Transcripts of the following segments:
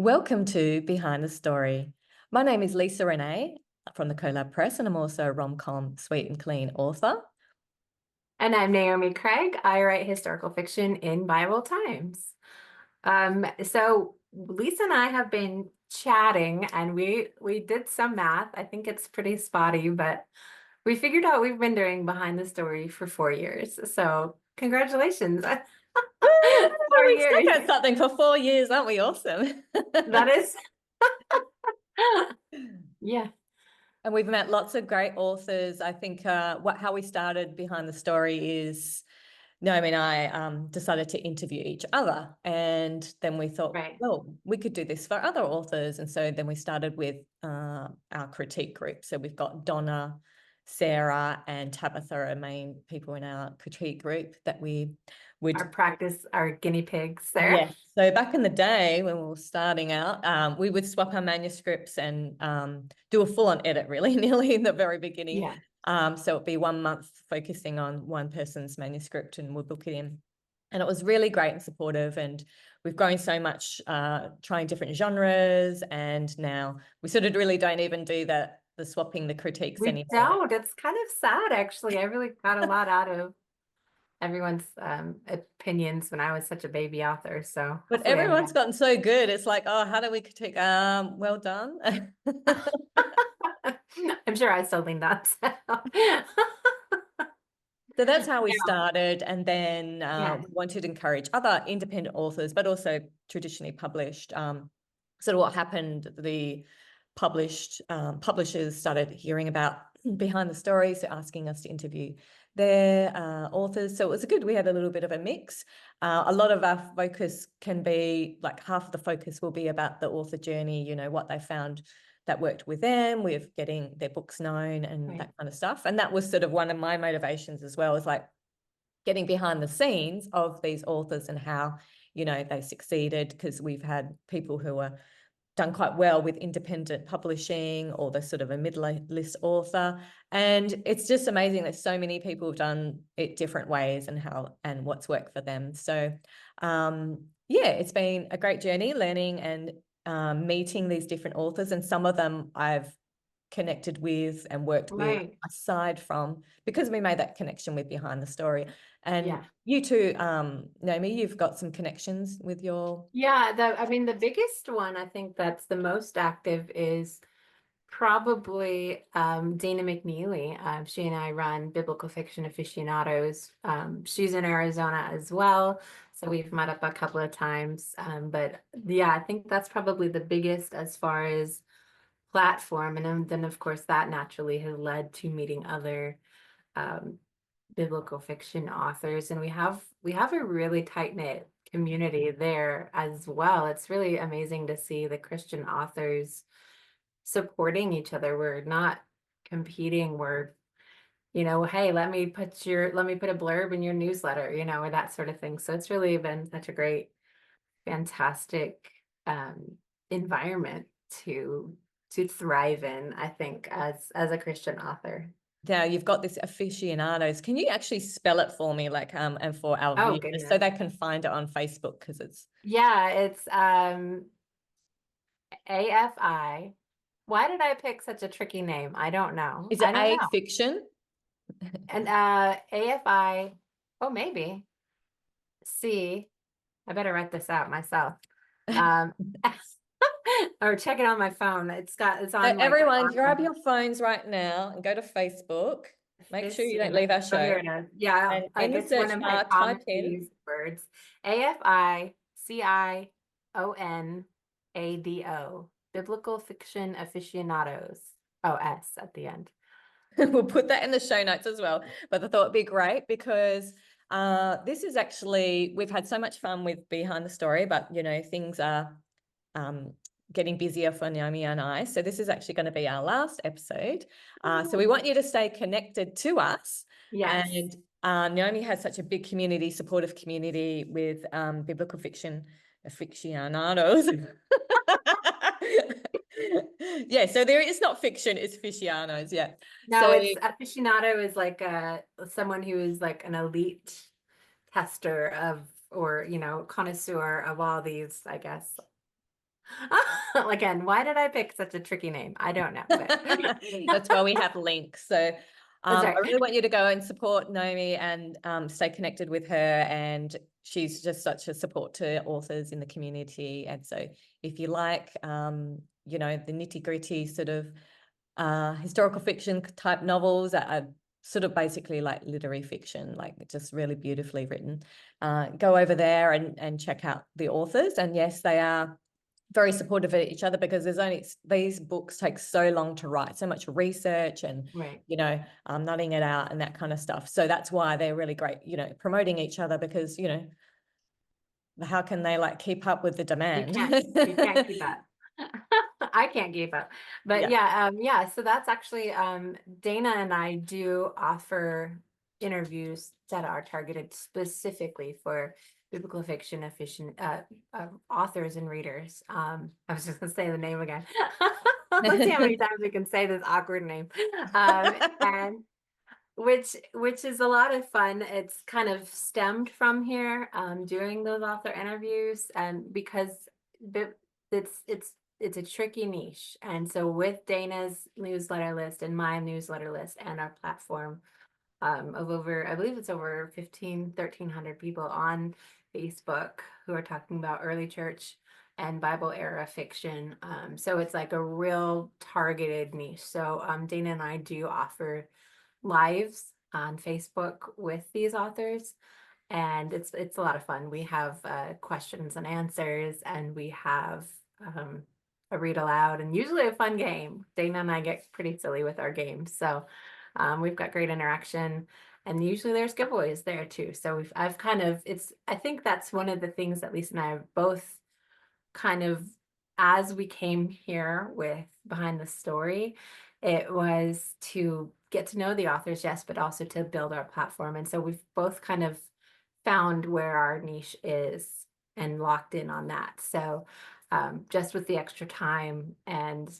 Welcome to Behind the Story. My name is Lisa Renee from the Collab Press, and I'm also a rom-com sweet and clean author. And I'm Naomi Craig. I write historical fiction in Bible Times. So Lisa and I have been chatting and we did some math. I think it's pretty spotty, but we figured out we've been doing Behind the Story for 4 years. So congratulations. four We've stuck years. at something for 4 years, aren't we? Awesome. That is, yeah. And we've met lots of great authors. I think how we started Behind the Story is Naomi and I decided to interview each other. And then we thought, Right. well, we could do this for other authors. And so then we started with our critique group. So we've got Donna, Sarah, and Tabitha are main people in our critique group that we would. Our guinea pigs there. Yes. So back in the day when we were starting out, we would swap our manuscripts and do a full-on edit, really, nearly in the very beginning. Yeah. So it'd be 1 month focusing on one person's manuscript and we'll book it in. And it was really great and supportive. And we've grown so much, trying different genres. And now we sort of really don't even do the swapping the critiques We anymore. don't. It's kind of sad, actually. I really got a lot out of everyone's opinions when I was such a baby author. So But hopefully I'm everyone's gotten so good. It's like, oh, how do we critique? Well done. I'm sure I still leaned on. So. So that's how we Yeah. started. And then Yeah. we wanted to encourage other independent authors, but also traditionally published. Sort of what happened, the publishers started hearing about Behind the Story, so asking us to interview their authors. So it was good. We had a little bit of a mix. A lot of our focus can be like half of the focus will be about the author journey, what they found that worked with them, with getting their books known and Right. that kind of stuff. And that was sort of one of my motivations as well, is like getting behind the scenes of these authors and how, they succeeded, because we've had people who are done quite well with independent publishing or the sort of a mid-list author. And it's just amazing that so many people have done it different ways and what's worked for them. So yeah, it's been a great journey learning and meeting these different authors, and some of them I've connected with and worked with Right. aside from, because we made that connection with Behind the Story. And Yeah. you too, Naomi, you've got some connections with your. Yeah. I mean, the biggest one I think that's the most active is probably Dana McNeely. She and I run Biblical Fiction Aficionados. She's in Arizona as well, so we've met up a couple of times. But yeah, I think that's probably the biggest as far as platform. And then of course, that naturally has led to meeting other um, biblical fiction authors. And we have a really tight-knit community there as well. It's really amazing to see the Christian authors supporting each other. We're not competing. We're, hey, let me put a blurb in your newsletter, or that sort of thing. So it's really been such a great, fantastic environment to thrive in, I think, as a Christian author. Now you've got this aficionados. Can you actually spell it for me, like, and for our Oh viewers, so goodness. they can find it on Facebook, because it's. Yeah, it's AFI. Why did I pick such a tricky name? I don't know. Is I it don't a know. fiction? And AFI, oh maybe. C. I better write this out myself. Um, or check it on my phone. It's So on like my everyone, grab arm. your phones right now and go to Facebook. Make sure you don't Aficionado. leave our Oh, here show. it is. Yeah, And in the it's one search of my bar, type commonly in. used words. Aficionado. Biblical Fiction Aficionados. Oh, S at the end. We'll put that in the show notes as well. But I thought it'd be great because this is actually, we've had so much fun with Behind the Story, but things are getting busier for Naomi and I. So this is actually going to be our last episode. So we want you to stay connected to us. Yes. And Naomi has such a big community, supportive community with biblical fiction aficionados. Yeah, so there is not fiction, it's aficionados. Yeah. No, So it's aficionado is like someone who is like an elite tester of, or connoisseur of all these, I guess, Again, why did I pick such a tricky name? I don't know. But That's why we have links. So that's I right. really want you to go and support Naomi and stay connected with her. And she's just such a support to authors in the community. And so if you like, you know, the nitty gritty sort of historical fiction type novels that are sort of basically like literary fiction, like just really beautifully written, go over there and check out the authors. And yes, they are very supportive of each other because there's only, these books take so long to write, so much research and, Right. you know, nutting it out and that kind of stuff. So that's why they're really great, you know, promoting each other because, you know, how can they like keep up with the demand? You can't keep up. I can't keep up. But yeah, so that's actually Dana and I do offer interviews that are targeted specifically for biblical fiction authors and readers. I was just gonna say the name again. Let's see how many times we can say this awkward name. And which is a lot of fun. It's kind of stemmed from here, doing those author interviews, and because it's a tricky niche. And so with Dana's newsletter list and my newsletter list and our platform, of over, I believe it's over 1,300 people on Facebook who are talking about early church and Bible era fiction. So it's like a real targeted niche. So Dana and I do offer lives on Facebook with these authors, and it's a lot of fun. We have questions and answers, and we have a read aloud, and usually a fun game. Dana and I get pretty silly with our games, so we've got great interaction, and usually there's giveaways there too. So I've kind of, I think that's one of the things that Lisa and I have both kind of, as we came here with Behind the Story, it was to get to know the authors, yes, but also to build our platform. And so we've both kind of found where our niche is and locked in on that. So just with the extra time and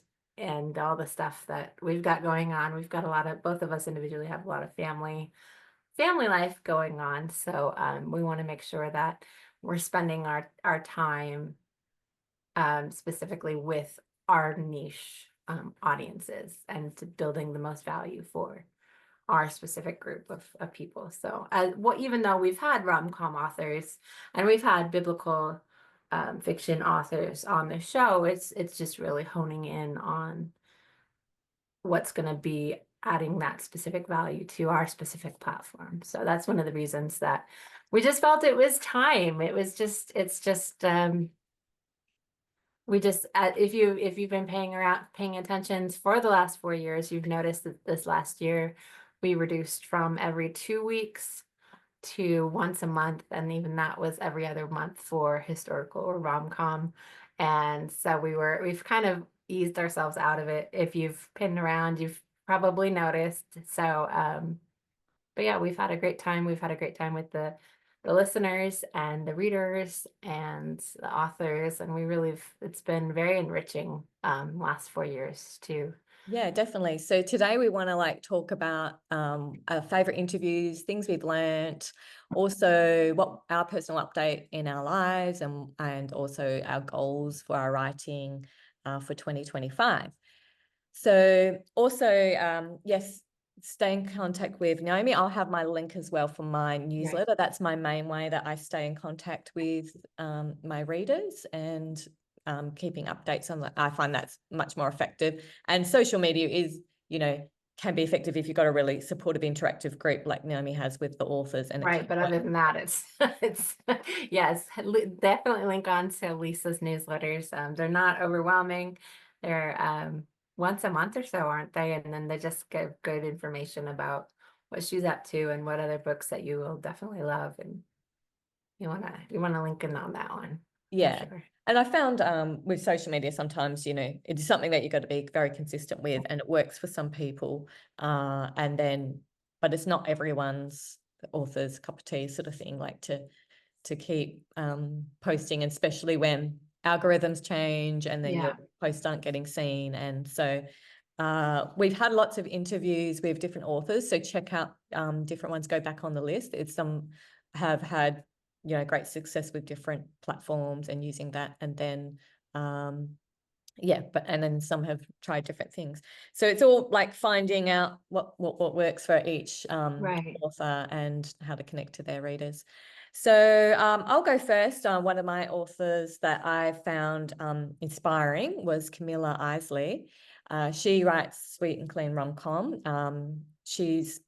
all the stuff that we've got going on, we've got a lot of, both of us individually have a lot of family life going on. So we want to make sure that we're spending our time specifically with our niche audiences and to building the most value for our specific group of people. So even though we've had rom-com authors and we've had biblical fiction authors on the show, it's just really honing in on what's going to be adding that specific value to our specific platform. So that's one of the reasons that we just felt it was time. We just, if you've been paying attention for the last 4 years, you've noticed that this last year we reduced from every 2 weeks to once a month, and even that was every other month for historical or rom-com. And so we've kind of eased ourselves out of it. If you've pinned around, you've probably noticed. So but yeah, we've had a great time. We've had a great time with the listeners and the readers and the authors, and it's been very enriching last 4 years too. Yeah, definitely. So today we want to like talk about our favorite interviews, things we've learnt, also what our personal update in our lives, and also our goals for our writing for 2025. So also, yes, stay in contact with Naomi. I'll have my link as well for my newsletter. That's my main way that I stay in contact with my readers and keeping updates on that. I find that's much more effective. And social media is, you know, can be effective if you've got a really supportive interactive group like Naomi has with the authors. And Right, but other than that, it's yes, definitely link on to Lisa's newsletters. They're not overwhelming. They're once a month or so, aren't they? And then they just give good information about what she's up to and what other books that you will definitely love, and you wanna link in on that one. Yeah. Sure. And I found with social media, sometimes, you know, it's something that you've got to be very consistent with, and it works for some people. But it's not everyone's author's cup of tea sort of thing, like to keep posting, especially when algorithms change and then your posts aren't getting seen. And so we've had lots of interviews with different authors. So check out different ones, go back on the list. Some have had, you know, great success with different platforms and using that. And then Yeah, and then some have tried different things. So it's all like finding out what works for each Right. author and how to connect to their readers. So I'll go first. One of my authors that I found inspiring was Camilla Isley. She writes Sweet and Clean Rom-Com. She's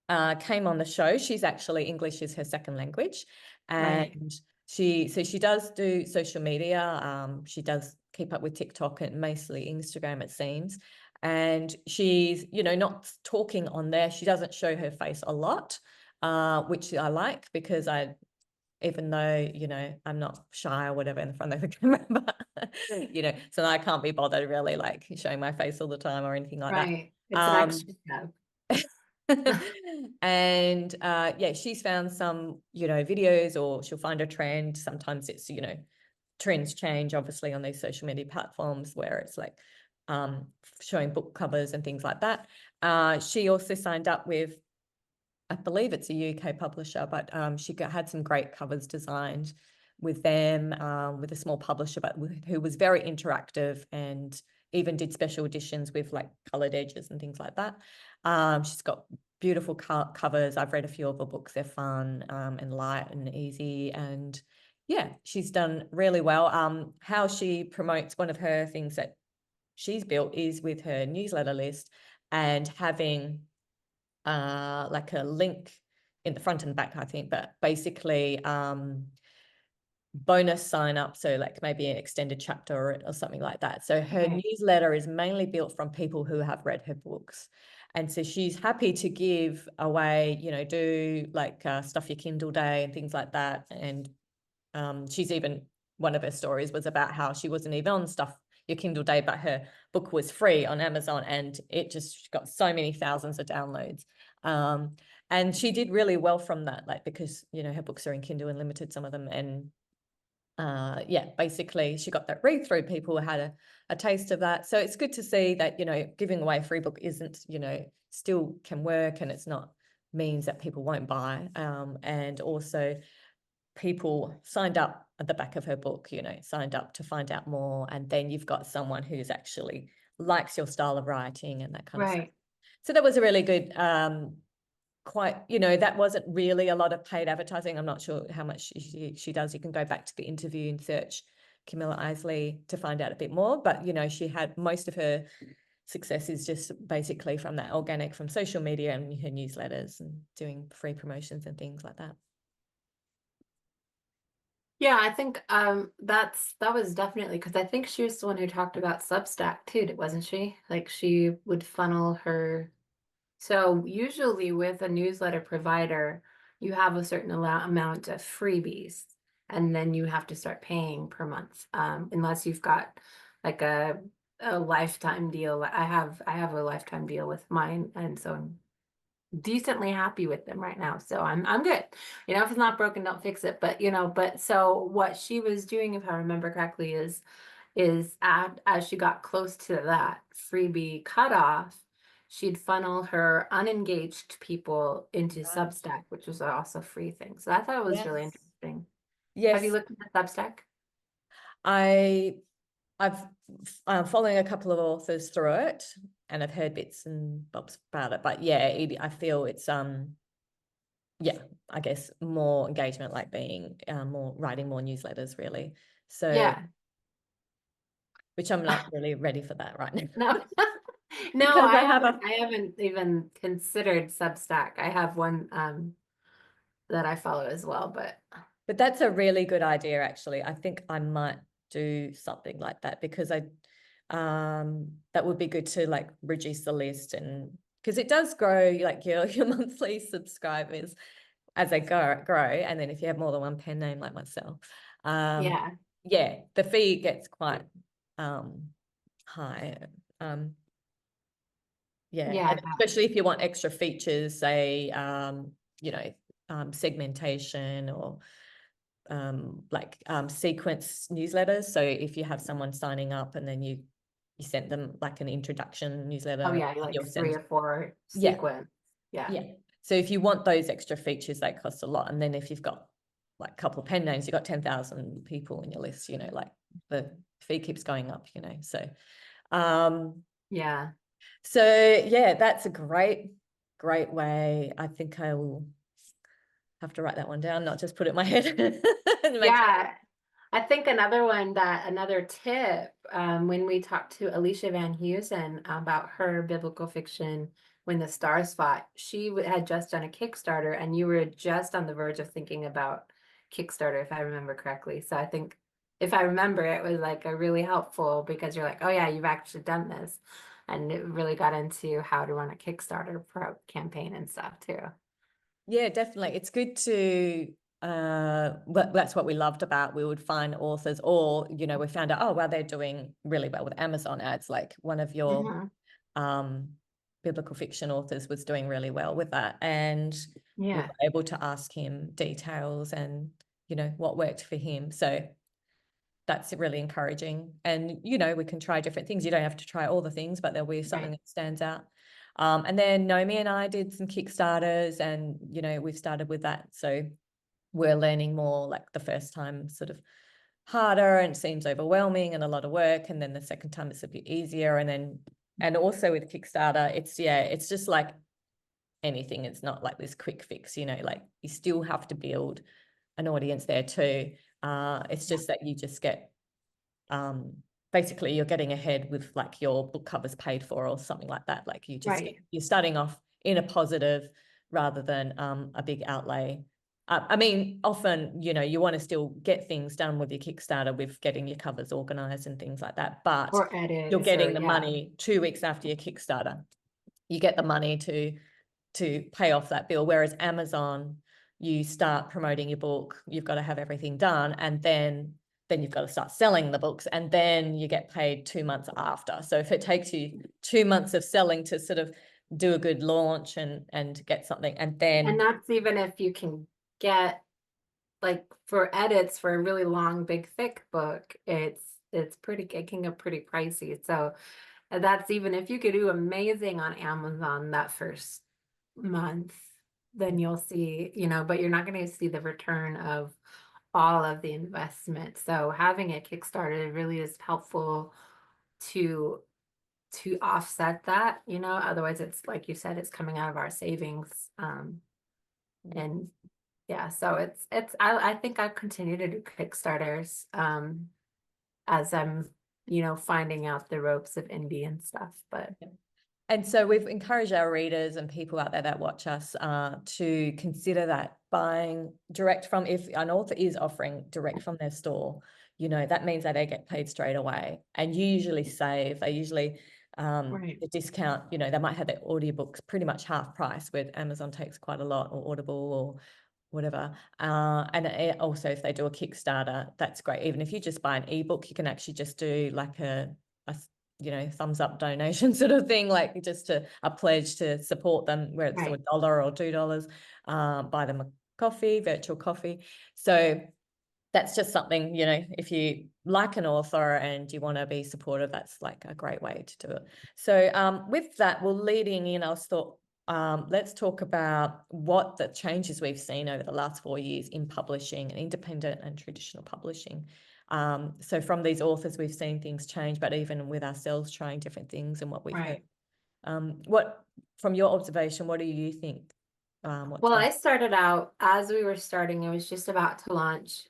came on the show. She's actually, English is her second language, Right. and she does do social media. She does keep up with TikTok and mostly Instagram, it seems. And she's, not talking on there. She doesn't show her face a lot, which I like, because even though, I'm not shy or whatever in front of the camera, but, so I can't be bothered really like showing my face all the time or anything like that. Right. It's an extra step. And yeah, she's found some, videos, or she'll find a trend. Sometimes it's, trends change obviously on these social media platforms, where it's like showing book covers and things like that. She also signed up with, I believe it's a UK publisher, but she had some great covers designed with them, with a small publisher, but who was very interactive, and even did special editions with like colored edges and things like that. She's got beautiful covers. I've read a few of her books. They're fun and light and easy, and yeah, she's done really well. How she promotes, one of her things that she's built is with her newsletter list, and having like a link in the front and back, I think, but basically bonus sign up, so like maybe an extended chapter or something like that. So her newsletter is mainly built from people who have read her books, and so she's happy to give away, do like stuff your Kindle day and things like that. And she's even, one of her stories was about how she wasn't even on stuff your Kindle day, but her book was free on Amazon, and it just got so many thousands of downloads. And she did really well from that, like, because her books are in Kindle Unlimited, some of them, and yeah, basically she got that read through. People had a taste of that. So it's good to see that, giving away a free book isn't, still can work, and it's not means that people won't buy. And also people signed up at the back of her book, signed up to find out more. And then you've got someone who's actually likes your style of writing and that kind of stuff. Right. So that was a really good, quite, that wasn't really a lot of paid advertising. I'm not sure how much she does. You can go back to the interview and search Camilla Isley to find out a bit more. But, she had most of her success is just basically from that organic, from social media and her newsletters and doing free promotions and things like that. Yeah, I think that was definitely, because I think she was the one who talked about Substack too, wasn't she? Like she would funnel her. So usually with a newsletter provider, you have a certain amount of freebies, and then you have to start paying per month, unless you've got like a lifetime deal. I have a lifetime deal with mine, and so I'm decently happy with them right now. So I'm good. If it's not broken, don't fix it. But but so what she was doing, if I remember correctly, is as she got close to that freebie cutoff, she'd funnel her unengaged people into Substack, which was also a free thing. So I thought it was really Yes. interesting. Have you Yes. looked at Substack? I'm following a couple of authors through it, and I've heard bits and bobs about it. But yeah, I feel it's yeah, I guess more engagement, like being more writing more newsletters, really. So Yeah. which I'm not really ready for that right now. No. No, Because I I have haven't. I haven't even considered Substack. I have one that I follow as well, but that's a really good idea, actually. I think I might do something like that, because that would be good to like reduce the list, and because it does grow, like your monthly subscribers as they grow, and then if you have more than one pen name like myself, yeah. yeah, the fee gets quite high. Yeah, Yeah. and especially if you want extra features, say segmentation, or like sequence newsletters. So if you have someone signing up and then you send them like an introduction newsletter, Oh yeah, like you'll 3 send, or 4 yeah, sequence. Yeah. yeah. So if you want those extra features, they cost a lot. And then if you've got like a couple of pen names, you've got 10,000 people in your list, like the fee keeps going up, you know. So um Yeah. so yeah, that's a great way. I think I will have to write that one down, not just put it in my head. And make sure. Yeah. I think another tip, when we talked to Alicia Van Heusen about her biblical fiction, When the Stars Fought, she had just done a Kickstarter, and you were just on the verge of thinking about Kickstarter, if I remember correctly. So I think, if I remember, it was like a really helpful, because you're like, oh yeah, you've actually done this. And it really got into how to run a Kickstarter campaign and stuff too. Yeah, definitely. It's good to that's what we loved about, we would find authors, or you know, we found out, oh well, they're doing really well with Amazon ads, like one of your Mhm. biblical fiction authors was doing really well with that, and we Yeah, were able to ask him details and you know what worked for him. So that's really encouraging. And you know, we can try different things. You don't have to try all the things, but there'll be something right. that stands out. And then Naomi and I did some Kickstarters, and you know, we've started with that. So we're learning more, like the first time sort of harder and it seems overwhelming and a lot of work, and then the second time it's a bit easier. And then and also with Kickstarter, it's just like anything. It's not like this quick fix, you know, like you still have to build an audience there too. It's Yeah, just that you just get basically you're getting ahead with like your book covers paid for or something like that. Like right. you're starting off in a positive rather than a big outlay. I mean, often, you know, you want to still get things done with your Kickstarter, with getting your covers organized and things like that, but Or you're edits, or getting the yeah, money 2 weeks after your Kickstarter. You get the money to pay off that bill. Whereas Amazon, you start promoting your book, you've got to have everything done, and then you've got to start selling the books, and then you get paid 2 months after. So if it takes you 2 months of selling to sort of do a good launch and get something, and and then that's even if you can get, like, for edits for a really long, big, thick book, it can get pretty pricey. So that's even if you could do amazing on Amazon that first month, then you'll see, but you're not going to see the return of all of the investment. So having a Kickstarter really is helpful to offset that, otherwise it's like you said, it's coming out of our savings. And yeah, so I think I continue to do Kickstarters as I'm, finding out the ropes of indie and stuff. But and so we've encouraged our readers and people out there that watch us to consider that buying direct from, if an author is offering direct from their store, you know, that means that they get paid straight away, and you usually save. They usually right, the discount, you know, they might have their audiobooks pretty much half price, where Amazon takes quite a lot, or Audible or whatever. And also if they do a Kickstarter, that's great. Even if you just buy an ebook, you can actually just do like a you know, thumbs up donation sort of thing, like just a pledge to support them, where it's right. $1 or $2, buy them a coffee, virtual coffee. So that's just something, you know, if you like an author and you want to be supportive, that's like a great way to do it. So with that, well, leading in, I was thought, let's talk about what the changes we've seen over the last 4 years in publishing and independent and traditional publishing. So from these authors, we've seen things change, but even with ourselves trying different things and what we've heard. Right. What, from your observation, what do you think? What's Well, going I started out as we were starting, I was just about to launch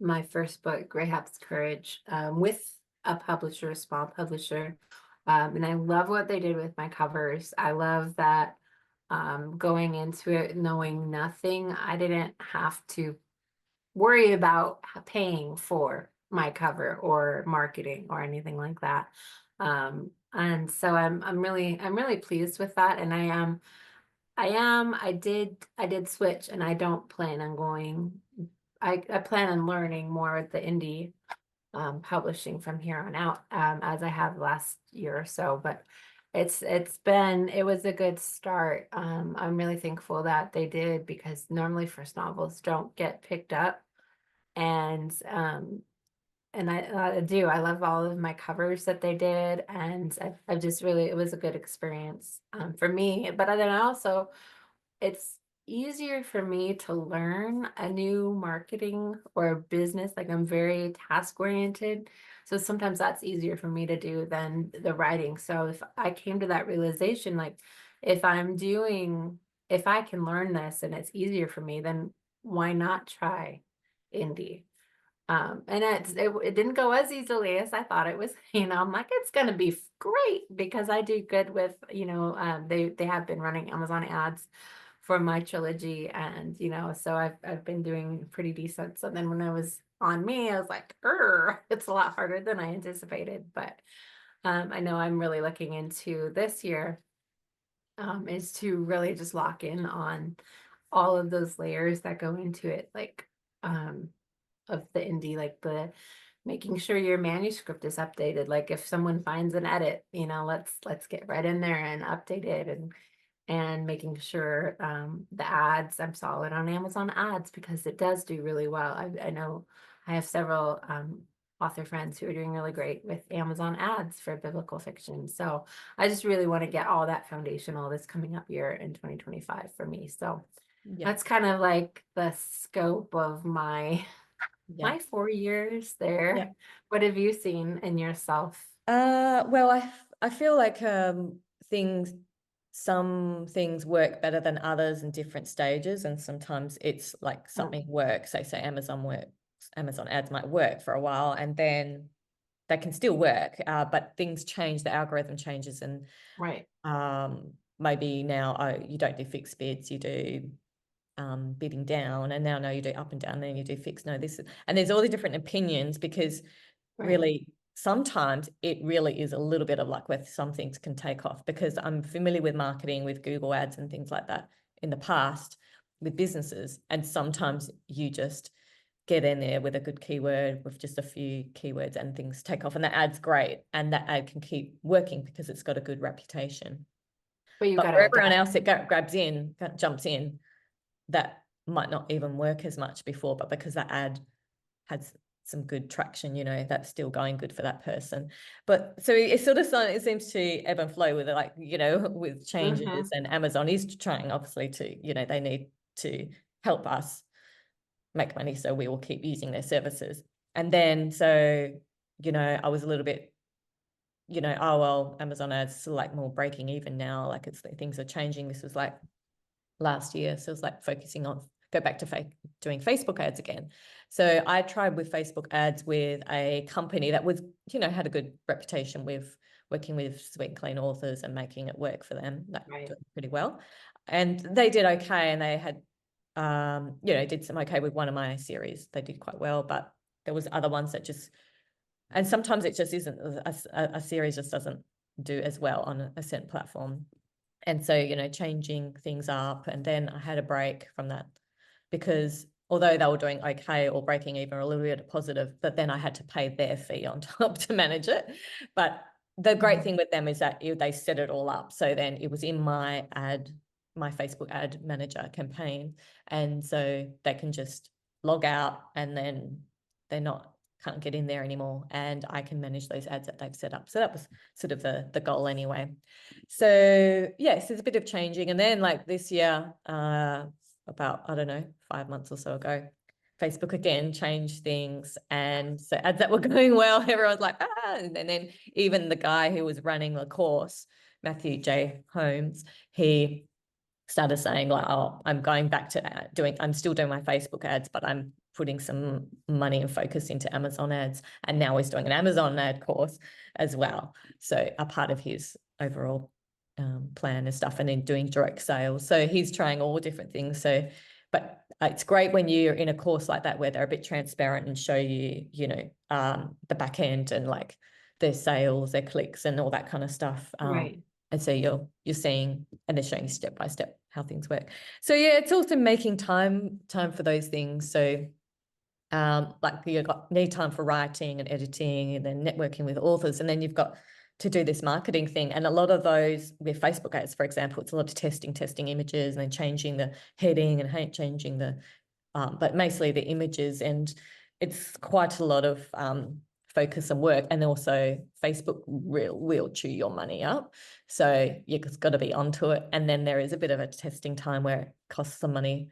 my first book, Greyhound's Courage, with a publisher, a small publisher. And I love what they did with my covers. I love that, going into it knowing nothing, I didn't have to worry about paying for my cover or marketing or anything like that. And so I'm really pleased with that. And I did switch, and I don't plan on going. I plan on learning more with the indie publishing from here on out, as I have last year or so. But it was a good start. I'm really thankful that they did, because normally first novels don't get picked up. And I love all of my covers that they did, and I've just really, it was a good experience for me. But then I also, it's easier for me to learn a new marketing or business. Like I'm very task oriented. So sometimes that's easier for me to do than the writing. So if I came to that realization, like if if I can learn this and it's easier for me, then why not try indie? And it didn't go as easily as I thought it was. I'm like, it's gonna be great because I do good with, they have been running Amazon ads for my trilogy, and so I've been doing pretty decent. So then when I was on me, I was like, it's a lot harder than I anticipated. But I know I'm really looking into this year, is to really just lock in on all of those layers that go into it, like of the indie, like the making sure your manuscript is updated. Like if someone finds an edit, let's get right in there and update it, and making sure the ads, I'm solid on Amazon ads because it does do really well. I know I have several author friends who are doing really great with Amazon ads for biblical fiction. So I just really want to get all that foundational this coming up year in 2025 for me. So Yeah. that's kind of like the scope of Yeah. my 4 years Yeah. there. What have you seen in yourself? Well, I feel like some things work better than others in different stages, and sometimes it's like something works. Say Amazon ads might work for a while, and then they can still work, but things change, the algorithm changes, and Right. maybe now you don't do fixed bids, you do bidding down, and now no, you do up and down, then you do fixed. No, and there's all the different opinions because Right. really sometimes it really is a little bit of luck where some things can take off, because I'm familiar with marketing with Google ads and things like that in the past with businesses, and sometimes you just get in there with a good keyword, with just a few keywords, and things take off, and that ad's great, and that ad can keep working because it's got a good reputation. But you But got for to everyone adapt. else, it jumps in, that might not even work as much before, but because that ad had some good traction, that's still going good for that person. But so it seems to ebb and flow with it, like, with changes, and Amazon is trying obviously to, they need to help us make money, so we will keep using their services. And then so, I was a little bit, oh well, Amazon ads are like more breaking even now, like things are changing. This was like last year, so it was like focusing on go back to doing Facebook ads again. So I tried with Facebook ads with a company that was, had a good reputation with working with sweet and clean authors and making it work for them, like doing pretty well. And they did okay, and they had did some okay with one of my series. They did quite well, but there was other ones that just, and sometimes it just isn't, a series just doesn't do as well on a certain platform. And so, changing things up. And then I had a break from that because although they were doing okay or breaking even or a little bit positive, but then I had to pay their fee on top to manage it. But the great thing with them is that they set it all up. So then it was in my Facebook ad manager campaign. And so they can just log out, and then can't get in there anymore, and I can manage those ads that they've set up. So that was sort of the goal anyway. So yes, there's a bit of changing. And then like this year, about, I don't know, 5 months or so ago, Facebook again changed things. And so ads that were going well, everyone's like, and then even the guy who was running the course, Matthew J. Holmes, he started saying like, oh, I'm going back to I'm still doing my Facebook ads, but I'm putting some money and focus into Amazon ads. And now he's doing an Amazon ad course as well. So a part of his overall plan and stuff, and then doing direct sales. So he's trying all different things. So, but it's great when you're in a course like that where they're a bit transparent and show you, the back end and like their sales, their clicks and all that kind of stuff. Right. And so you're seeing, and they're showing you step by step how things work. So yeah, it's also making time for those things. So like need time for writing and editing, and then networking with authors, and then you've got to do this marketing thing. And a lot of those with Facebook ads, for example, it's a lot of testing images and then changing the heading and changing the but mostly the images, and it's quite a lot of focus and work. And also Facebook will chew your money up. So you've got to be onto it. And then there is a bit of a testing time where it costs some money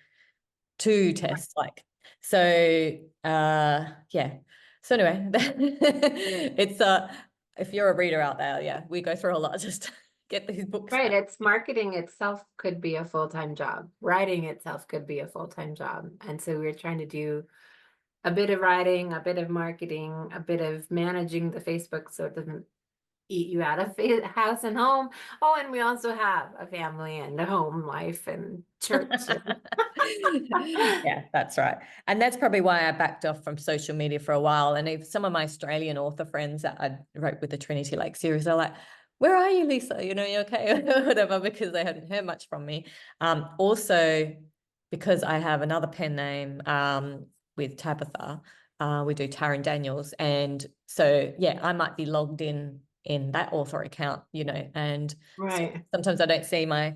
to test, like, so yeah. So anyway, it's if you're a reader out there, yeah, we go through a lot just to get these books Right, out. it's marketing itself could be a full-time job. Writing itself could be a full-time job. And so we're trying to do a bit of writing, a bit of marketing, a bit of managing the Facebook so it doesn't eat you out of house and home. Oh, and we also have a family and a home life and church. Yeah, that's right. And that's probably why I backed off from social media for a while. And if some of my Australian author friends that I wrote with the Trinity Lake series are like, where are you, Lisa? You know, you okay? Whatever, because they hadn't heard much from me. Also, because I have another pen name with Tabitha, we do Taryn Daniels. And so, yeah, I might be logged in that author account, you know, and Right. sometimes I don't see my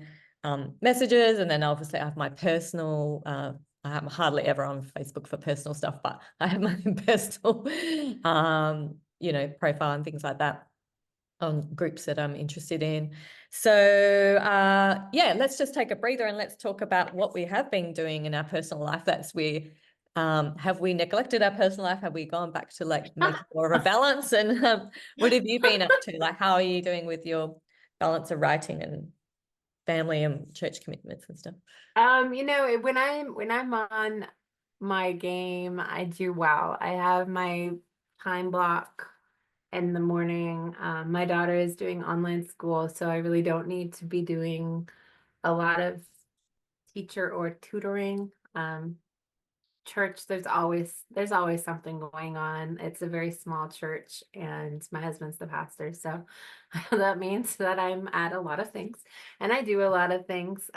messages, and then obviously I have my personal, I'm hardly ever on Facebook for personal stuff, but I have my personal, you know, profile and things like that on groups that I'm interested in. So yeah, let's just take a breather and let's talk about what we have been doing in our personal life. Have we neglected our personal life? Have we gone back to like making more of a balance? And what have you been up to? Like, how are you doing with your balance of writing and family and church commitments and stuff? You know, when I'm on my game, I do well. I have my time block in the morning. My daughter is doing online school, so I really don't need to be doing a lot of teacher or tutoring. Church, there's always something going on. It's a very small church, and my husband's the pastor, so that means that I'm at a lot of things, and I do a lot of things.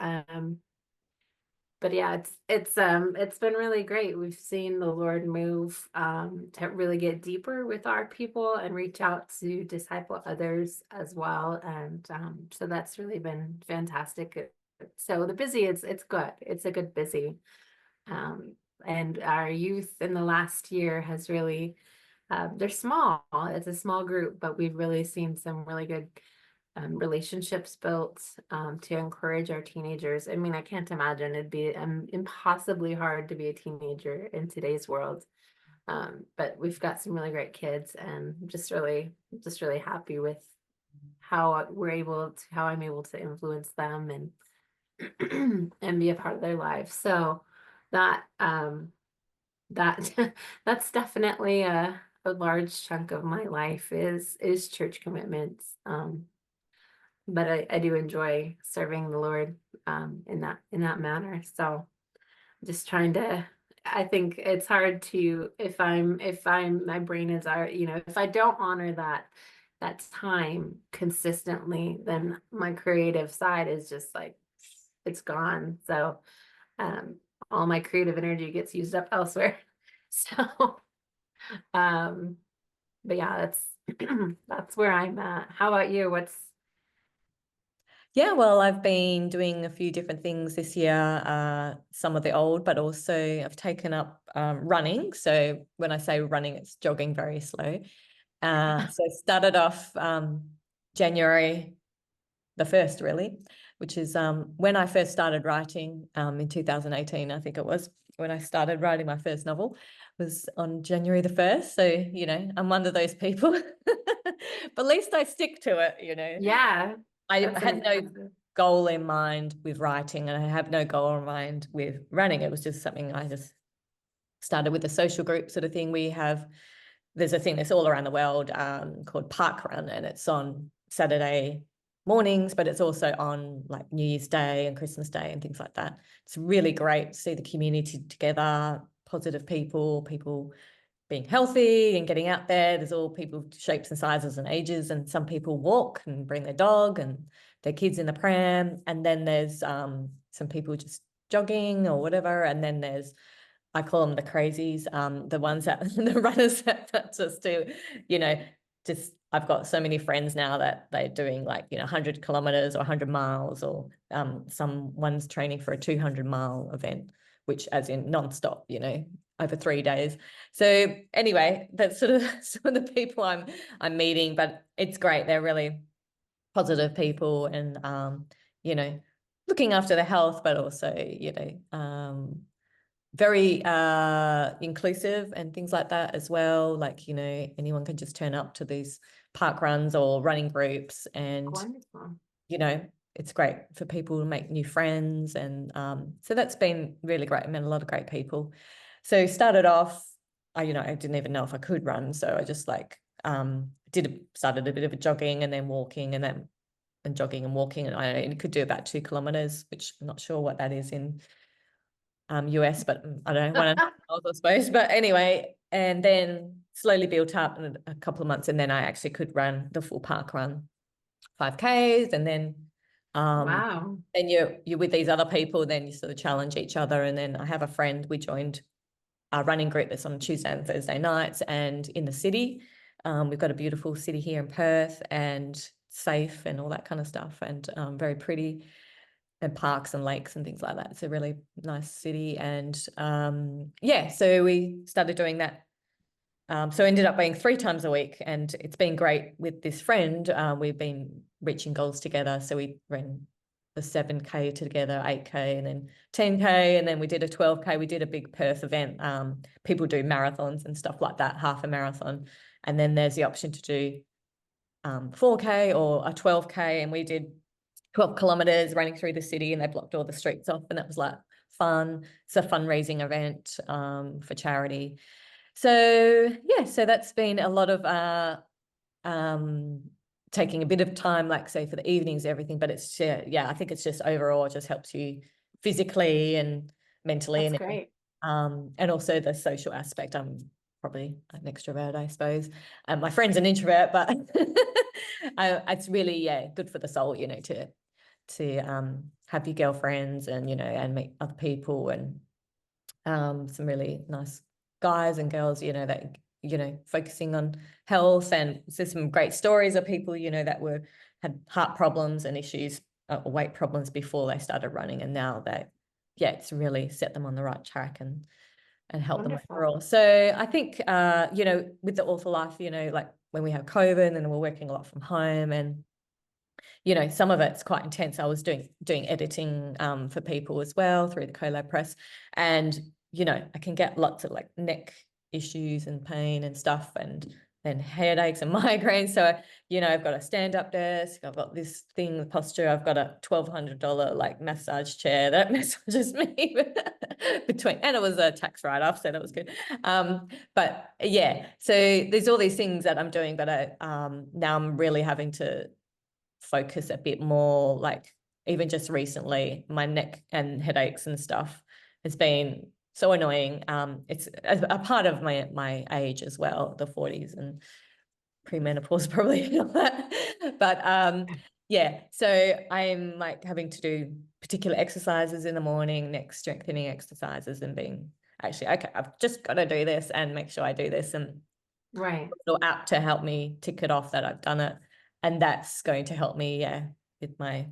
But yeah, it's been really great. We've seen the Lord move to really get deeper with our people and reach out to disciple others as well. And so that's really been fantastic. So the busy, it's good. It's a good busy. Um, and our youth in the last year has really, they're small. It's a small group, but we've really seen some really good relationships built to encourage our teenagers. I mean, I can't imagine it'd be impossibly hard to be a teenager in today's world. But we've got some really great kids, and just really happy with how I'm able to influence them and and be a part of their lives. So that that that's definitely a large chunk of my life is church commitments. But I do enjoy serving the Lord in that manner. So just trying to, I think it's hard to, if I'm my brain is you know, if I don't honor that time consistently, then my creative side is just like it's gone. So um all my creative energy gets used up elsewhere. So um but yeah, that's that's where I'm at. How about you? What's Yeah, well, I've been doing a few different things this year, some of the old, but also I've taken up running. So when I say running, it's jogging very slow. So I started off January the 1st, really, which is when I first started writing in 2018, I think it was when I started writing my first novel, was on January the 1st. So, you know, I'm one of those people, but at least I stick to it, you know. yeah, I that's had no impressive. goal in mind with writing, and I have no goal in mind with running. It was just something I just started with a social group sort of thing. There's a thing that's all around the world called Park Run, and it's on Saturday mornings, but it's also on like New Year's Day and Christmas Day and things like that. It's really great to see the community together, positive people being healthy and getting out there. There's all people, shapes and sizes and ages, and some people walk and bring their dog and their kids in the pram. And then there's some people just jogging or whatever. And then there's, I call them the crazies, the ones that the runners that just do, you know, just I've got so many friends now that they're doing like, you know, 100 kilometers or 100 miles, or someone's training for a 200-mile event which as in nonstop, over 3 days. So anyway, that's sort of some of the people I'm meeting, but it's great. They're really positive people, and looking after their health, but also very inclusive and things like that as well. Like, anyone can just turn up to these park runs or running groups, and Wonderful. it's great for people to make new friends. And so that's been really great. I met a lot of great people. So started off, I didn't even know if I could run, so I just started a bit of a jogging and then walking, and jogging and walking, and I only could do about 2 kilometers, which I'm not sure what that is in US, but I don't know, 1.5 miles, I suppose. But anyway, and then slowly built up in a couple of months, and then I actually could run the full park run, 5Ks, and then Wow. and you're with these other people, then you sort of challenge each other. And then I have a friend, we joined a running group that's on Tuesday and Thursday nights, and in the city. We've got a beautiful city here in Perth, and safe and all that kind of stuff, and very pretty, and parks and lakes and things like that. It's a really nice city. And so we started doing that. So ended up being 3 times a week, and it's been great with this friend. We've been reaching goals together. So we ran the 7K together, 8K, and then 10K, and then we did a 12K. We did a big Perth event. People do marathons and stuff like that, half a marathon. And then there's the option to do 4K or a 12K, and we did 12 kilometers running through the city, and they blocked all the streets off, and that was like fun. It's a fundraising event for charity. So so that's been a lot of taking a bit of time, like say for the evenings, everything, but it's I think it's just overall it just helps you physically and mentally. That's great. And also the social aspect. I'm probably an extrovert, I suppose. My friend's an introvert, but it's really good for the soul, to have your girlfriends and and meet other people, and some really nice guys and girls, that focusing on health. And there's some great stories of people that had heart problems and issues, weight problems before they started running, and now it's really set them on the right track and help them Wonderful. overall. So I think with the author life, like when we have COVID and we're working a lot from home, and some of it's quite intense. I was doing editing for people as well through the collab press, and I can get lots of like neck issues and pain and stuff, and then headaches and migraines. So I've got a stand-up desk, I've got this thing with posture, I've got a $1,200 like massage chair that massages me between, and it was a tax write-off, so that was good. But so there's all these things that I'm doing, but now I'm really having to focus a bit more. Like even just recently, my neck and headaches and stuff has been so annoying. It's a part of my age as well, the 40s and premenopause probably. But so I'm like having to do particular exercises in the morning, neck strengthening exercises, and being actually, okay, I've just got to do this and make sure I do this, and Right. a little app to help me tick it off that I've done it. And that's going to help me, with my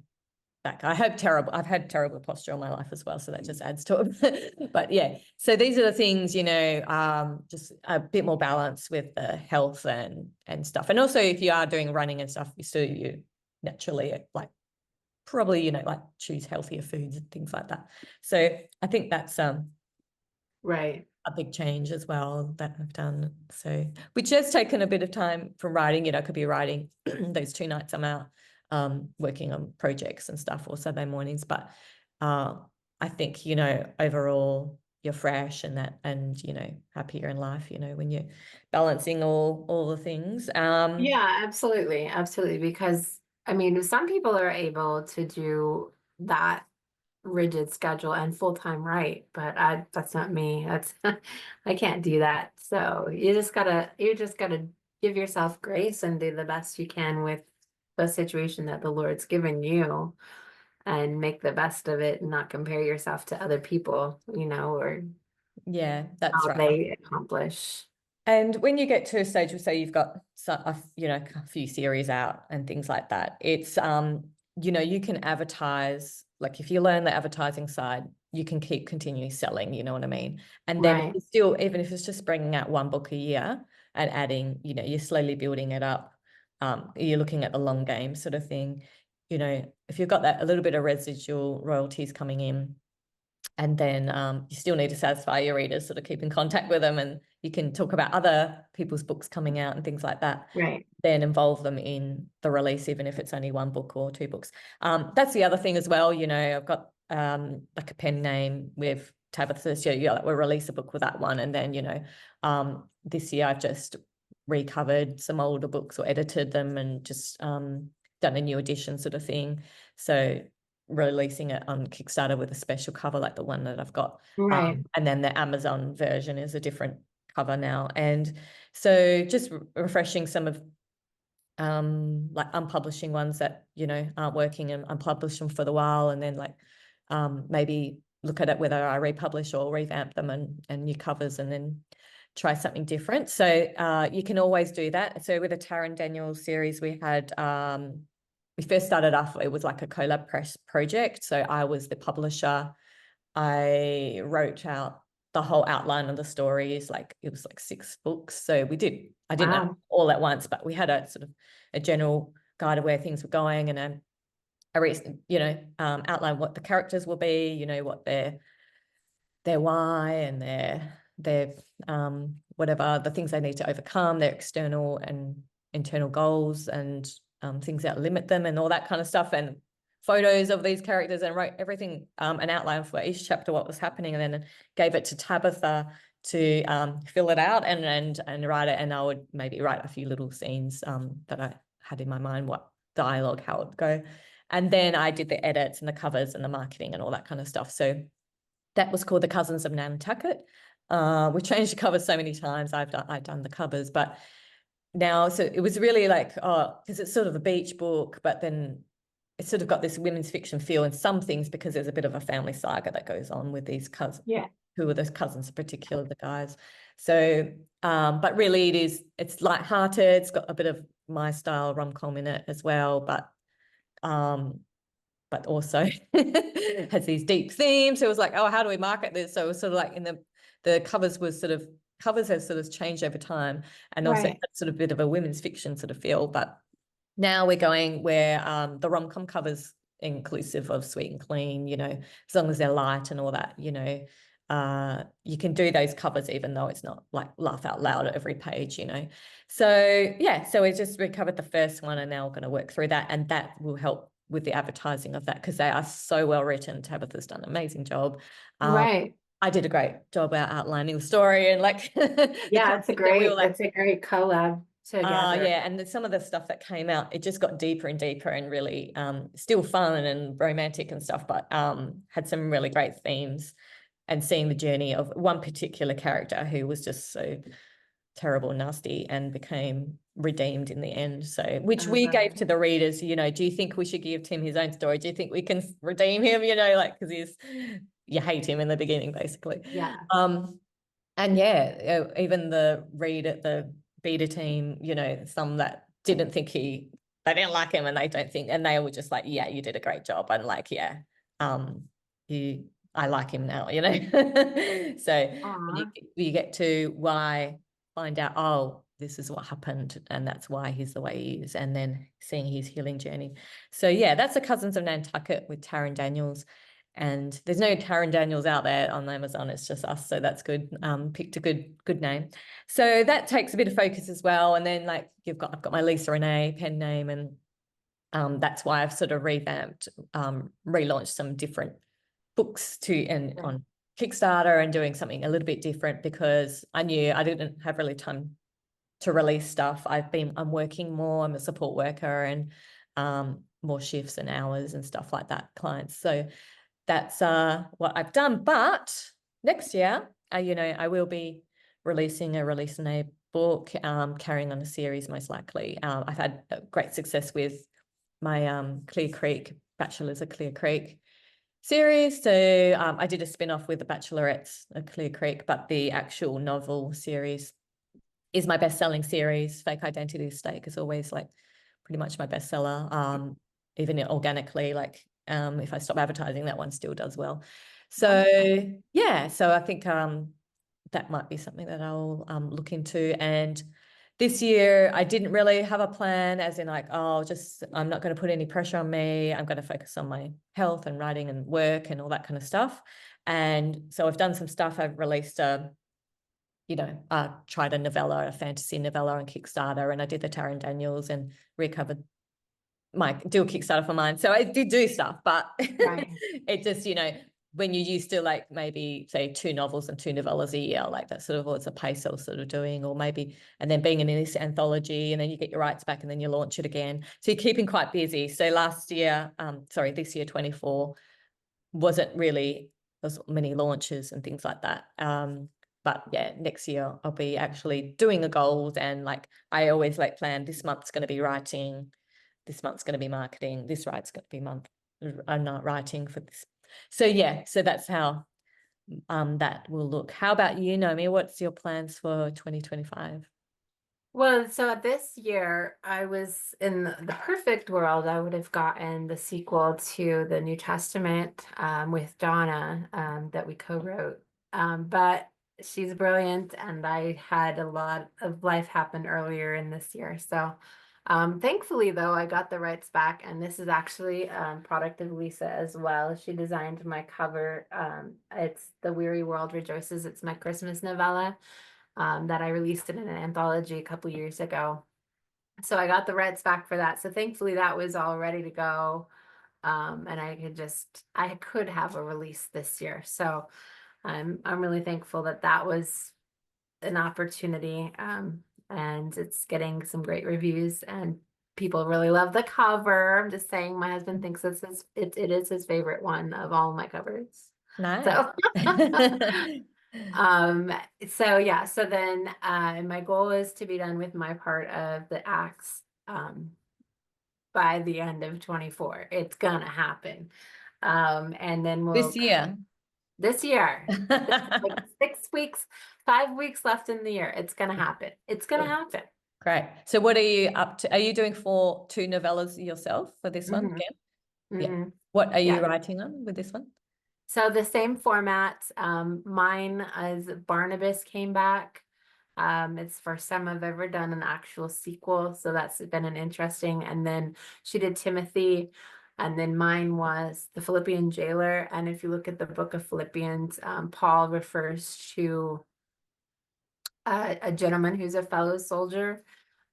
back. I've had terrible posture all my life as well, so that just adds to it. But so these are the things, just a bit more balance with the health and stuff. And also, if you are doing running and stuff, you naturally like probably like choose healthier foods and things like that. So I think that's Right. a big change as well that I've done. So, which has taken a bit of time from writing. I could be writing those 2 nights I'm out working on projects and stuff, or Saturday mornings. But I think, overall you're fresh and happier in life, when you're balancing all the things. Yeah, absolutely. Absolutely. Because I mean, some people are able to do that rigid schedule and full-time right, but that's not me. That's I can't do that. So you just gotta give yourself grace and do the best you can with the situation that the Lord's given you, and make the best of it and not compare yourself to other people, or That's how right. they accomplish. And when you get to a stage where, say, you've got a few series out and things like that, it's you can advertise. Like if you learn the advertising side, you can continue selling, you know what I mean? And then Right. still, even if it's just bringing out one book a year and adding, you know, you're slowly building it up. You're looking at the long game sort of thing. You know, if you've got that a little bit of residual royalties coming in, and then you still need to satisfy your readers, sort of keep in contact with them, and you can talk about other people's books coming out and things like that. Right. Then involve them in the release, even if it's only one book or two books. That's the other thing as well. You know, I've got like a pen name with Tabitha. So yeah, like we'll release a book with that one, and then you know, this year I've just recovered some older books or edited them and just done a new edition sort of thing. So releasing it on Kickstarter with a special cover like the one that I've got. Right. And then the Amazon version is a different cover now. And so just refreshing some of like unpublishing ones that, you know, aren't working, and unpublish them for the while, and then like maybe look at it whether I republish or revamp them and new covers, and then try something different. So you can always do that. So with the Taryn Daniels series, we had we first started off, it was like a collab press project. So I was the publisher. I wrote out the whole outline of the stories, like it was like 6 books. So I didn't know all at once, but we had a sort of a general guide of where things were going, and you know, outline what the characters will be, you know, what their why and their whatever the things they need to overcome, their external and internal goals, and things that limit them, and all that kind of stuff, and photos of these characters, and wrote everything, an outline for each chapter, what was happening, and then gave it to Tabitha to fill it out and write it. And I would maybe write a few little scenes that I had in my mind, what dialogue, how it would go. And then I did the edits and the covers and the marketing and all that kind of stuff. So that was called The Cousins of Nantucket. We changed the covers so many times. I've done the covers, but now, so it was really like, because it's sort of a beach book, but then it's sort of got this women's fiction feel in some things, because there's a bit of a family saga that goes on with these cousins. Yeah. Who are those cousins in particular, the guys. So, but really it's lighthearted. It's got a bit of my style rom-com in it as well, but also has these deep themes. So it was like, oh, how do we market this? So it was sort of like the covers have sort of changed over time, and also sort of a bit of a women's fiction sort of feel. But now we're going where the rom-com covers inclusive of Sweet and Clean, you know, as long as they're light and all that, you know, you can do those covers even though it's not like laugh out loud at every page, you know. So yeah, so we just recovered the first one, and now we're going to work through that, and that will help with the advertising of that, because they are so well written. Tabitha's done an amazing job. I did a great job at outlining the story, and like yeah, it's a great collab together. Yeah, and some of the stuff that came out, it just got deeper and deeper, and really still fun and romantic and stuff, but had some really great themes, and seeing the journey of one particular character who was just so terrible and nasty and became redeemed in the end. So, which we gave to the readers, you know, do you think we should give Tim his own story? Do you think we can redeem him? You know, like, because you hate him in the beginning, basically. Yeah. And yeah, even the beta team, you know, some that didn't think they didn't like him, and they were just like, yeah, you did a great job. And like, yeah, I like him now, you know. So you get to find out, oh, this is what happened, and that's why he's the way he is, and then seeing his healing journey. So yeah, that's The Cousins of Nantucket with Taryn Daniels. And there's no Taryn Daniels out there on Amazon, it's just us, so that's good. Picked a good name. So that takes a bit of focus as well. And then like I've got my Lisa Renee pen name, and that's why I've sort of revamped, relaunched some different books on Kickstarter, and doing something a little bit different, because I knew I didn't have really time to release stuff. I'm working more, I'm a support worker, and more shifts and hours and stuff like that, clients. So that's what I've done. But next year, you know, I will be releasing a book, carrying on a series most likely. I've had great success with my Clear Creek, Bachelors of Clear Creek series. So I did a spin-off with the Bachelorettes of Clear Creek, but the actual novel series is my best-selling series. Fake Identity Stake is always like pretty much my bestseller, even organically, like if I stop advertising, that one still does well. So Wonderful. yeah, so I think that might be something that I'll look into. And this year I didn't really have a plan, as in like, oh, just I'm not going to put any pressure on me. I'm going to focus on my health and writing and work and all that kind of stuff. And so I've done some stuff. I've released tried a novella, a fantasy novella on Kickstarter, and I did the Taryn Daniels and recovered do a Kickstarter for mine. So I did do stuff, but Right. it just, when you're used to like maybe say 2 novels and 2 novellas a year, like that sort of what's a pace I was sort of doing, or maybe, and then being in this anthology, and then you get your rights back and then you launch it again. So you're keeping quite busy. So this year, 24 wasn't really as many launches and things like that. But yeah, next year I'll be actually doing the goals, and like I always like plan this month's going to be writing, this month's going to be marketing, this write's going to be I'm not writing for this. So yeah, so that's how that will look. How about you, Naomi? What's your plans for 2025? Well, so this year, I was in the perfect world. I would have gotten the sequel to the New Testament with Donna that we co-wrote. But she's brilliant, and I had a lot of life happen earlier in this year. So thankfully, though, I got the rights back, and this is actually product of Lisa as well. She designed my cover. It's The Weary World Rejoices. It's my Christmas novella that I released in an anthology a couple years ago. So I got the rights back for that. So thankfully that was all ready to go. And I could have a release this year. So I'm really thankful that that was an opportunity. And it's getting some great reviews, and people really love the cover. I'm just saying, my husband thinks it is his favorite one of all my covers. Nice. So Um, so yeah, so then my goal is to be done with my part of the acts by the end of 24. It's gonna happen. And then This year. this year, like 6 weeks, 5 weeks left in the year. It's gonna happen. It's gonna happen. Great. So what are you up to? Are you doing 2 novellas yourself for this one Hmm. again? Yeah. Hmm. What are you Yeah. writing on with this one? So the same format. Mine as Barnabas came back. It's the first time I've ever done an actual sequel, so that's been an interesting. And then she did Timothy, and then mine was the Philippian jailer. And if you look at the book of Philippians, Paul refers to a gentleman who's a fellow soldier,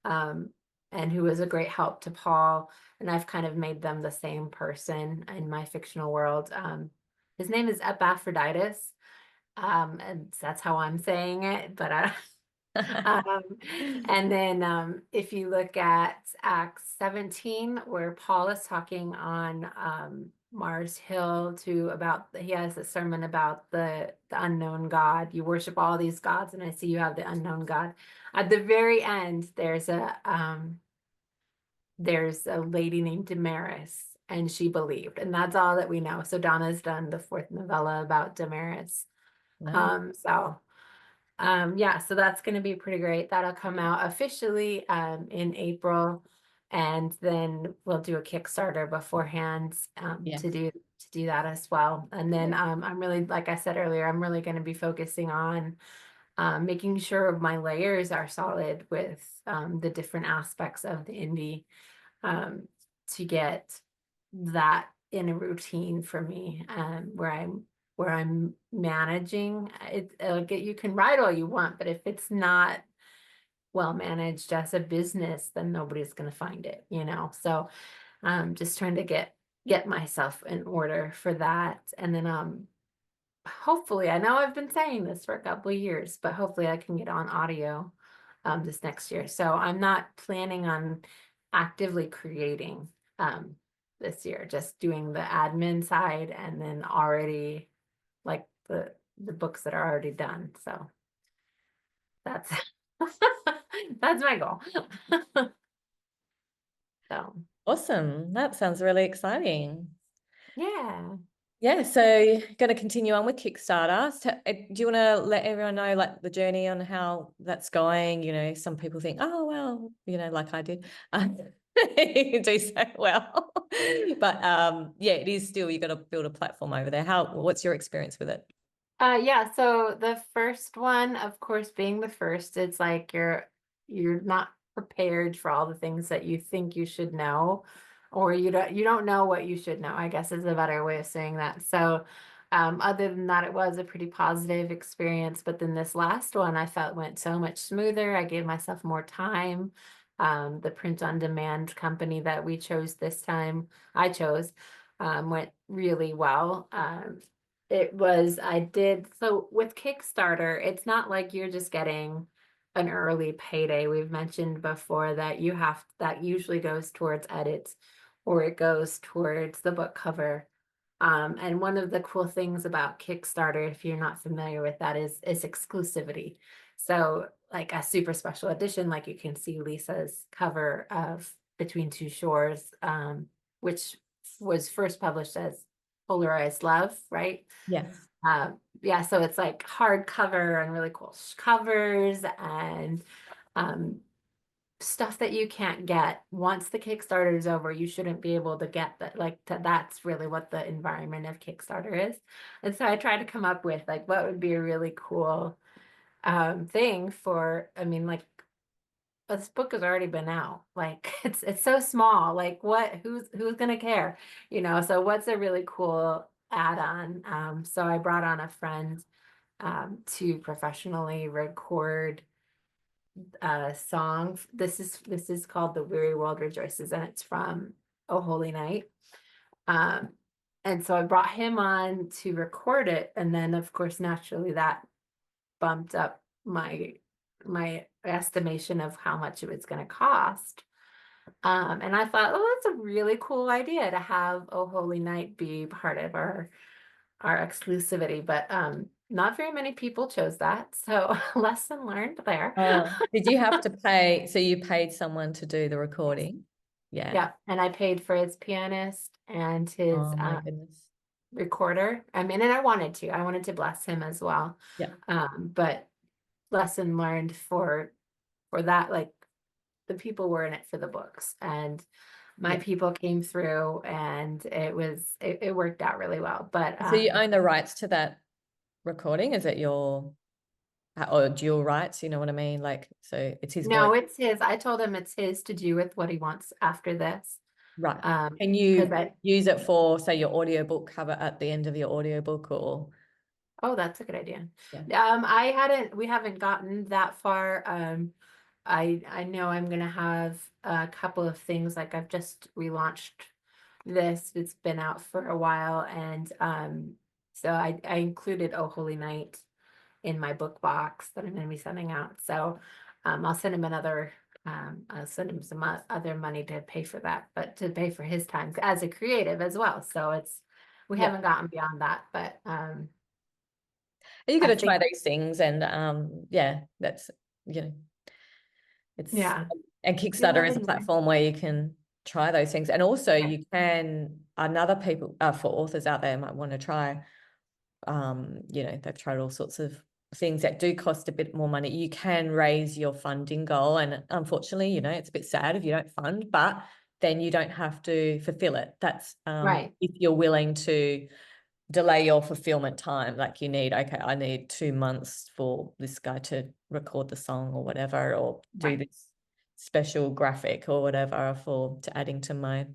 um, and who was a great help to Paul. And I've kind of made them the same person in my fictional world. His name is Epaphroditus, and that's how I'm saying it, but um, and then if you look at Acts 17, where Paul is talking on Mars Hill he has a sermon about the unknown God. You worship all these gods, and I see you have the unknown God. At the very end, there's a lady named Damaris, and she believed, and that's all that we know. So Donna's done the 4th novella about Damaris. Nice. Yeah, so that's going to be pretty great. That'll come out officially in April, and then we'll do a Kickstarter beforehand Yes. to do that as well. And then I'm really, like I said earlier, I'm really going to be focusing on making sure my layers are solid with the different aspects of the indie, to get that in a routine for me, where I'm managing it. Like, you can write all you want, but if it's not well managed as a business, then nobody's going to find it, So just trying to get myself in order for that. And then hopefully, I know I've been saying this for a couple of years, but hopefully I can get on audio this next year. So I'm not planning on actively creating this year, just doing the admin side, and then already like the books that are already done. So that's that's my goal. So Awesome. That sounds really exciting. yeah. Yeah, so you're going to continue on with Kickstarter. So, do you want to let everyone know like the journey on how that's going? Some people think, oh, well, like I did. You can do so well. But yeah, it is still, you got to build a platform over there. What's your experience with it? Yeah, so the first one, of course, being the first, it's like you're not prepared for all the things that you think you should know, or you don't know what you should know, I guess is a better way of saying that. So other than that, it was a pretty positive experience. But then this last one I felt went so much smoother. I gave myself more time. The print on demand company that we chose this time, I chose, went really well. I did, so with Kickstarter, it's not like you're just getting an early payday. We've mentioned before that that usually goes towards edits or it goes towards the book cover. And one of the cool things about Kickstarter, if you're not familiar with that, is exclusivity. So like a super special edition, like you can see Lisa's cover of Between Two Shores, which was first published as Polarized Love, right? Yes. Yeah, so it's like hardcover and really cool covers and um, stuff that you can't get once the Kickstarter is over. You shouldn't be able to get that. That's really what the environment of Kickstarter is. And so I try to come up with like what would be a really cool thing for. I mean, like this book has already been out. Like it's so small. Like who's gonna care? So what's a really cool add-on? So I brought on a friend to professionally record a song. This is called The Weary World Rejoices, and it's from Oh Holy Night. Um, and so I brought him on to record it, and then of course naturally that bumped up my estimation of how much it was going to cost. And I thought, oh, that's a really cool idea to have Oh Holy Night be part of our exclusivity, but not very many people chose that. So lesson learned there. Oh, did you have to pay? So you paid someone to do the Yes. recording? Yeah. Yeah, and I paid for his pianist and his Oh my goodness. recorder. I mean, and I wanted to bless him as well. Yeah. But lesson learned for that, like the people were in it for the books, and my Yeah. people came through, and it worked out really well. But So you own the rights to that recording? Is it your or dual rights? You know what I mean? Like, so it's his voice. no, it's his. I told him it's his to do with what he wants after this. Right. Can Because you use it for, say, your audiobook cover at the end of your audiobook or? oh, that's a good idea. Yeah. We haven't gotten that far. I know I'm gonna have a couple of things, like I've just relaunched this. It's been out for a while, and so I included Oh Holy Night in my book box that I'm gonna be sending out. So I'll send him some other money to pay for that, but to pay for his time as a creative as well. So we Yeah. haven't gotten beyond that, but You got I to try think, these things and yeah, that's, you know, it's, yeah, and you Kickstarter live is a and learn. platform where you can try those things. And also Right. you can, another people, for authors out there might want to try, they've tried all sorts of things that do cost a bit more money. You can raise your funding goal. And unfortunately, it's a bit sad if you don't fund, but then you don't have to fulfill it. That's Right. if you're willing to delay your fulfillment time, like I need 2 months for this guy to record the song or whatever, or do Right. this special graphic or whatever to adding to my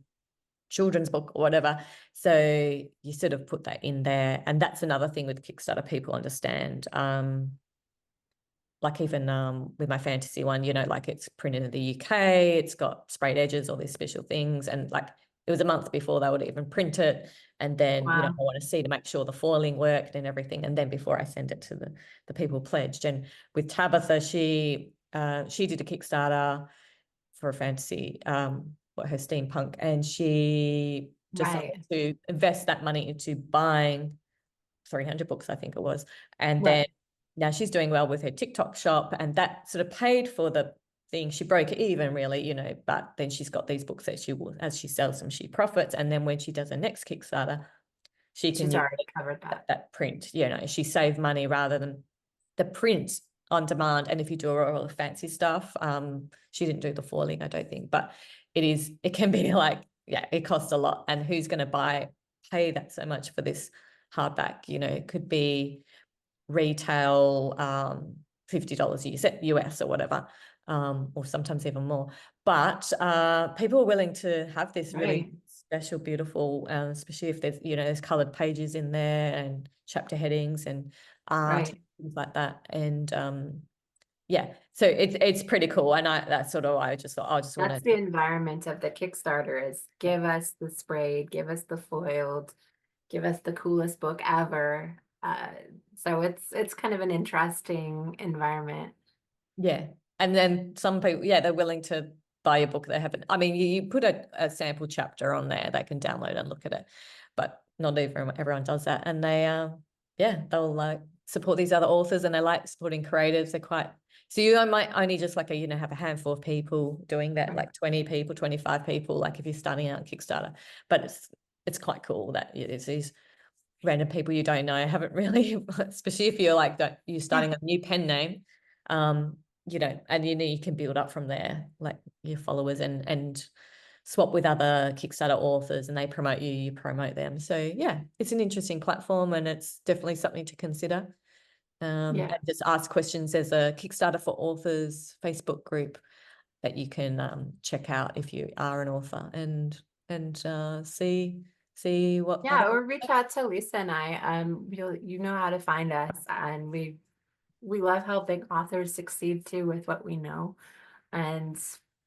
children's book or whatever. So you sort of put that in there. And that's another thing with Kickstarter people understand. Like even with my fantasy one, like it's printed in the UK, it's got sprayed edges, all these special things. And like it was a month before they would even print it. And then, I Wow. want to see to make sure the foiling worked and everything. And then before I send it to the people pledged. And with Tabitha, she did a Kickstarter for a fantasy, her steampunk, and she decided Right. to invest that money into buying 300 books, I think it was. And then Right. now she's doing well with her TikTok shop, and that sort of paid for the thing. She broke even really, but then she's got these books that she will, as she sells them, she profits. And then when she does her next Kickstarter, she can She's use already covered that. that print, she saved money rather than the print on demand. And if you do all the fancy stuff, she didn't do the foiling, I don't think, but it can be like, yeah, it costs a lot. And who's going to pay that so much for this hardback? You know, it could be retail $50 US or whatever, or sometimes even more. But people are willing to have this really Right. special, beautiful, especially if there's colored pages in there and chapter headings and art, Right. things like that. And yeah, so it's pretty cool. And that's sort of I just thought I just want That's to. the environment of the Kickstarter is give us the sprayed, give us the foiled, give us the coolest book ever. So it's kind of an interesting environment. Yeah. And then some people, yeah, they're willing to buy a book they haven't. I mean, you put a sample chapter on there, they can download and look at it, but not everyone does that. And yeah, they'll like support these other authors, and they like supporting creatives. They're quite, so you might only just like have a handful of people doing that, Right. like 20 people, 25 people, like if you're starting out on Kickstarter. But it's quite cool that it's these random people you don't know, haven't really, especially if you're like you're starting a new pen name, and you can build up from there, like your followers and swap with other Kickstarter authors, and they promote you, you promote them. So yeah, it's an interesting platform, and it's definitely something to consider. Yeah. And just ask questions. There's a Kickstarter for Authors Facebook group that you can check out if you are an author, and see what other. Yeah, or reach out to Lisa and I. You know how to find us, and we love helping authors succeed too with what we know. And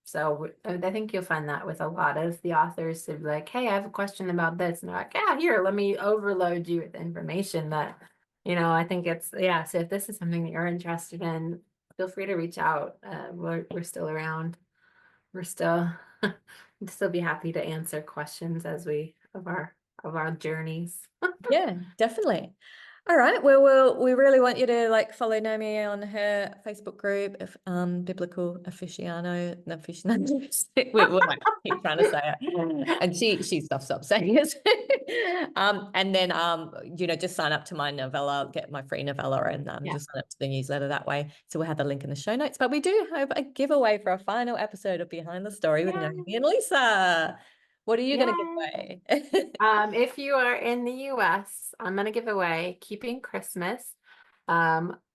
so I think you'll find that with a lot of the authors to be like, hey, I have a question about this. And they're like, yeah, here, let me overload you with information that, I think yeah. So if this is something that you're interested in, feel free to reach out. We're still around. We're still we'd still be happy to answer questions as of our journeys. Yeah, definitely. All right. Well, we really want you to like follow Naomi on her Facebook group, Biblical Aficionado, no, aficionados. We like keep trying to say it, and she stops saying it. And then just sign up to my novella, get my free novella, and Yeah. just sign up to the newsletter that way. So we'll have the link in the show notes. But we do have a giveaway for a final episode of Behind the Story with Naomi and Lisa. What are you going to give Yeah. away? If you are in the US, I'm gonna give away Keeping Christmas.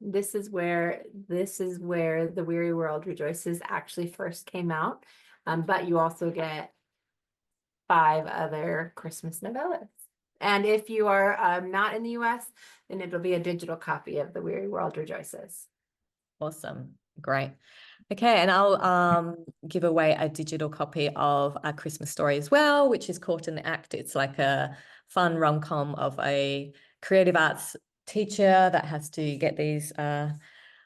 This is where The Weary World Rejoices actually first came out. But you also get 5 other Christmas novellas. And if you are not in the US, then it'll be a digital copy of The Weary World Rejoices. Awesome. Great. Okay, and I'll give away a digital copy of A Christmas Story as well, which is Caught in the Act. It's like a fun rom-com of a creative arts teacher that has to get these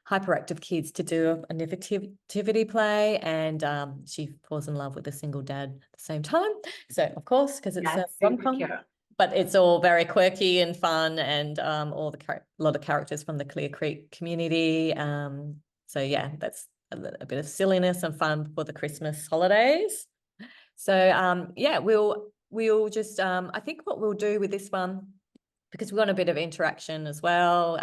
hyperactive kids to do a nativity play, and she falls in love with a single dad at the same time. So of course, because it's Yeah, a it's super rom-com, cute. but it's all very quirky and fun, and a lot of characters from the Clear Creek community. So yeah, that's a bit of silliness and fun for the Christmas holidays. So yeah, we'll just I think what we'll do with this one, because we want a bit of interaction as well,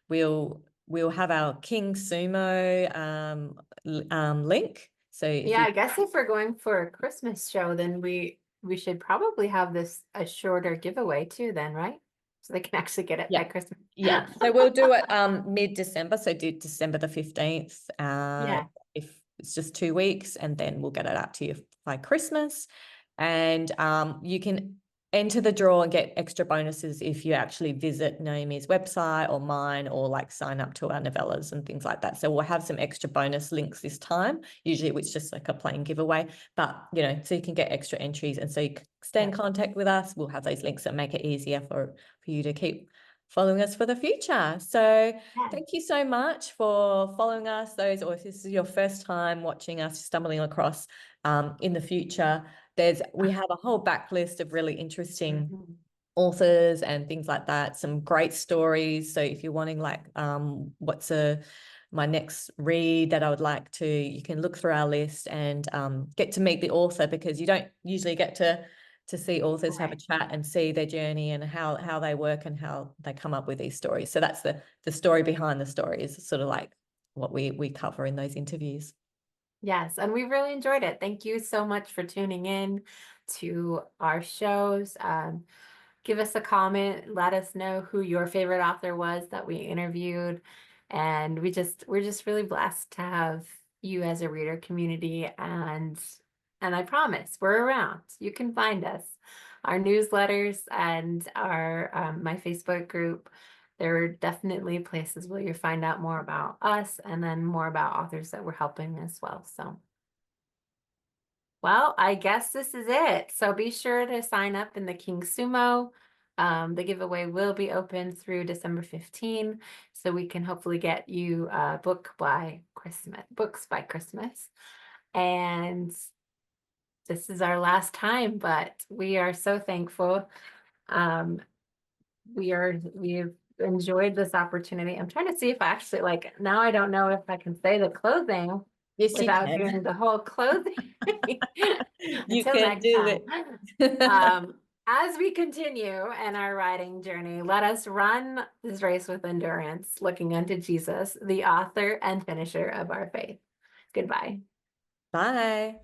we'll have our King Sumo link. So if Yeah, you I guess if we're going for a Christmas show, then we should probably have this a shorter giveaway too, then, right? So they can actually get it by yeah. Christmas. Yeah, so we'll do it mid-December, so do December the 15th. Yeah. If it's just 2 weeks, and then we'll get it out to you by Christmas. And you can enter the draw and get extra bonuses if you actually visit Naomi's website or mine, or like sign up to our novellas and things like that. So we'll have some extra bonus links this time. Usually it's just like a plain giveaway, but so you can get extra entries, and so you can stay in Yeah. contact with us. We'll have those links that make it easier for you to keep following us for the future. So Yeah. thank you so much for following us. Or if this is your first time watching us, stumbling across in the future, we have a whole backlist of really interesting Mhm. authors and things like that, some great stories. So if you're wanting like what's my next read that I would like to, you can look through our list and get to meet the author, because you don't usually get to see authors have a Right. chat and see their journey and how they work and how they come up with these stories. So that's the story behind the story, is sort of like what we cover in those interviews. Yes, and we've really enjoyed it. Thank you so much for tuning in to our shows. Give us a comment, let us know who your favorite author was that we interviewed. And we're just really blessed to have you as a reader community, and I promise we're around. You can find us. Our newsletters and our my Facebook group. There are definitely places where you find out more about us and then more about authors that we're helping as well. So, well, I guess this is it. So be sure to sign up in the King Sumo. The giveaway will be open through December 15, so we can hopefully get you a book by Christmas, books by Christmas. And this is our last time, but we are so thankful. Um, we've enjoyed this opportunity. I'm trying to see if I actually like now I don't know if I can say the closing Yes, you without can. doing the whole closing. You Until can next do time. it. As we continue in our writing journey, let us run this race with endurance, looking unto Jesus, the author and finisher of our faith. Goodbye. Bye.